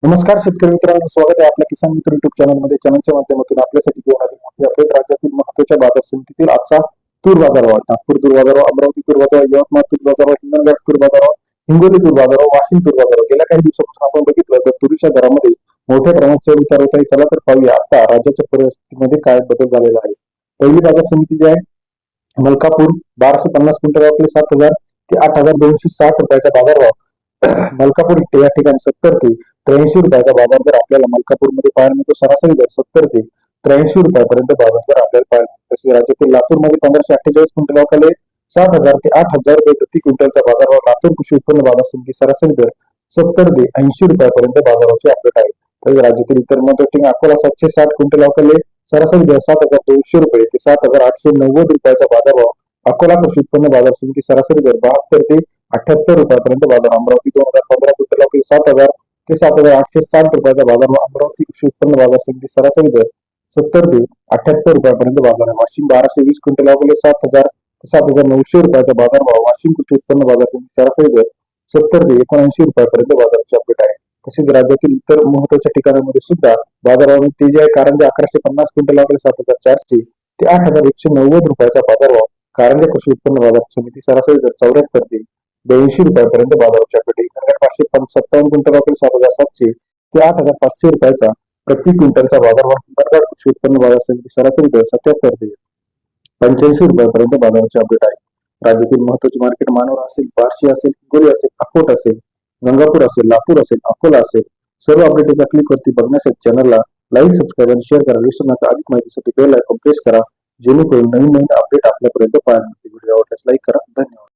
नमस्कार शेतकरी मित्रांनो, स्वागत आहे आपल्या किसान मित्र युट्यूब चॅनलमध्ये. चॅनलच्या माध्यमातून आपल्यासाठी घेऊन आलेली मोठी अपडेट राज्यातील महत्त्वाच्या बाजार समितीतील आजचा तूर बाजारभाव. नागपूर तूर बाजारभाव, अमरावती तूर बाजारभाव, यवतमाळ तूर बाजारभाव, हिंगणघाट तूर बाजारभाव, हिंगोली तूर बाजारभाव, वाशिम तूर बाजारभाव. गेल्या काही दिवसापासून आपण बघितलं तर तुरीच्या दरामध्ये मोठ्या प्रमाणात चढ उतार होत आहे. चला तर पाहूया आता राज्याच्या परिस्थितीमध्ये काय बदल झालेला आहे. पहिली बाजार समिती जी आहे मलकापूर, 1250 क्विंटल आपले 7,000 ते 8,260 रुपयाचा बाजारभाव. मलकापूर या ठिकाणी 70 ते 83 रुपयाचा बाजार दर आपल्याला मलकापूरमध्ये पाहायला मिळतो. सरासरी दर 70 ते 83 रुपयापर्यंत बाजार दर आपल्याला पाहायला मिळतो. तसेच राज्यातील लातूरमध्ये 1548 क्विंटल अवकाले 7,000 ते 8,000 रुपये प्रति क्विंटलचा बाजारभाव. लातूर कृषी उत्पन्न बाजार समिती सरासरी दर 70 ते 80 रुपयापर्यंत बाजाराची अपडेट आहे. तर राज्यातील इतर महत्त्वाचे अकोला 760 क्विंटल अवकाले सरासरी दर 7,200 रुपये ते 7,890 रुपयाचा बाजारभाव. अकोला कृषी उत्पन्न बाजार समिती सरासरी दर 72 ते 78 रुपयापर्यंत बाजार. अमरावती 2015 क्विंटल अवकाले 7,000 ते 7,860 रुपयाचा बाजारभाव. अमरावती कृषी उत्पन्न बाजार समिती सरासरी दर 70 ते 78 रुपयापर्यंत बाजार आहे. वाशिम 1220 क्विंटल अवकाले 7,000 ते 7,900 रुपयाचा बाजारभाव. वाशिम कृषी उत्पन्न बाजार समिती सरासरी दर 70 ते 79 रुपयापर्यंत बाजाराची अपडेट आहे. तसेच राज्यातील इतर महत्त्वाच्या ठिकाणांमध्ये सुद्धा बाजारामध्ये तेजी आहे. कारंजा 1150 क्विंटल अवकाले 7,400 ते 8,190 रुपयाचा बाजारभाव. कारंजा कृषी उत्पन्न बाजार समिती सरासरी दर 74 ते 82 रुपयापर्यंत बाजाराची अपडेट. हिंगणघाट 557 क्विंटल अवकाले 7,700 ते 8,500 रुपयाचा प्रति क्विंटलचा बाजारभाव. हिंगणघाट कृषी उत्पन्न बाजार समिती सरासरी दर 77 ते 85 रुपयापर्यंत बाजाराची अपडेट आहे. राज्यातील महत्त्वाचे मार्केट मानोरा असेल, बार्शी असेल, हिंगोली असेल, अकोट असेल, गंगापूर असेल, लातूर असेल, अकोला असेल, सर्व अपडेट एका क्लिकवरती बघण्यासाठी चॅनलला लाईक, सबस्क्राईब आणि शेअर करा. विसरू नका. अधिक माहितीसाठी बेल आयकॉन प्रेस करा, जेणेकरून नवीन नवीन अपडेट आपल्यापर्यंत पाहायला मिळतील. व्हिडिओ आवडल्यास लाईक करा. धन्यवाद.